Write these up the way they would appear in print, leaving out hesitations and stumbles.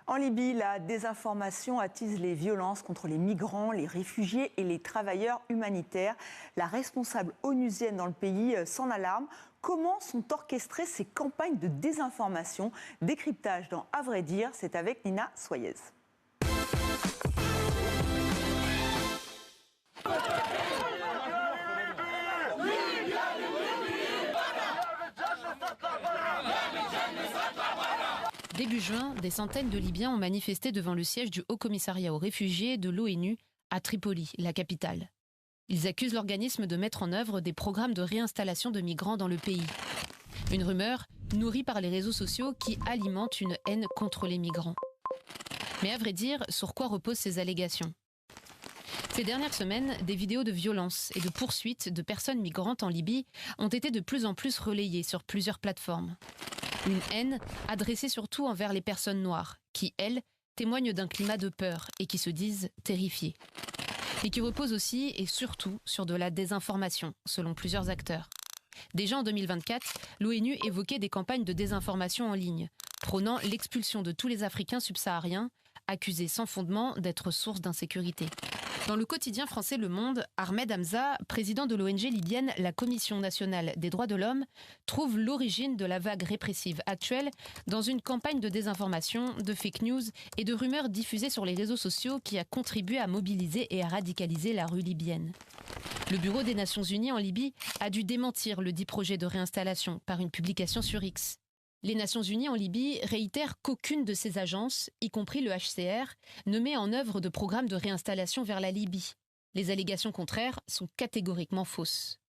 En Libye, la désinformation attise les violences contre les migrants, les réfugiés et les travailleurs humanitaires. La responsable onusienne dans le pays s'en alarme. Comment sont orchestrées ces campagnes de désinformation? Décryptage dans À vrai dire, c'est avec Nina Soyez. Début juin, des centaines de Libyens ont manifesté devant le siège du Haut-Commissariat aux réfugiés de l'ONU à Tripoli, la capitale. Ils accusent l'organisme de mettre en œuvre des programmes de réinstallation de migrants dans le pays. Une rumeur nourrie par les réseaux sociaux qui alimente une haine contre les migrants. Mais à vrai dire, sur quoi reposent ces allégations ? Ces dernières semaines, des vidéos de violence et de poursuites de personnes migrantes en Libye ont été de plus en plus relayées sur plusieurs plateformes. Une haine adressée surtout envers les personnes noires, qui, elles, témoignent d'un climat de peur et qui se disent terrifiées. Et qui repose aussi et surtout sur de la désinformation, selon plusieurs acteurs. Déjà en 2024, l'ONU évoquait des campagnes de désinformation en ligne, prônant l'expulsion de tous les Africains subsahariens, accusés sans fondement d'être source d'insécurité. Dans le quotidien français Le Monde, Ahmed Hamza, président de l'ONG libyenne la Commission nationale des droits de l'homme, trouve l'origine de la vague répressive actuelle dans une campagne de désinformation, de fake news et de rumeurs diffusées sur les réseaux sociaux qui a contribué à mobiliser et à radicaliser la rue libyenne. Le Bureau des Nations Unies en Libye a dû démentir le dit projet de réinstallation par une publication sur X. Les Nations Unies en Libye réitèrent qu'aucune de ces agences, y compris le HCR, ne met en œuvre de programme de réinstallation vers la Libye. Les allégations contraires sont catégoriquement fausses.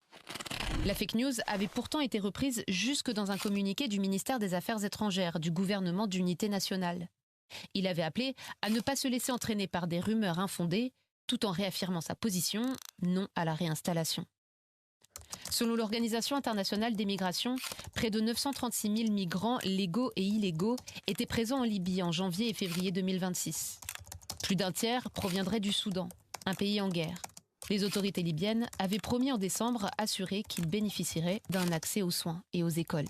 La fake news avait pourtant été reprise jusque dans un communiqué du ministère des Affaires étrangères du gouvernement d'unité nationale. Il avait appelé à ne pas se laisser entraîner par des rumeurs infondées, tout en réaffirmant sa position non à la réinstallation. Selon l'Organisation internationale des migrations, près de 936 000 migrants légaux et illégaux étaient présents en Libye en janvier et février 2026. Plus d'un tiers proviendrait du Soudan, un pays en guerre. Les autorités libyennes avaient promis en décembre assurer qu'ils bénéficieraient d'un accès aux soins et aux écoles.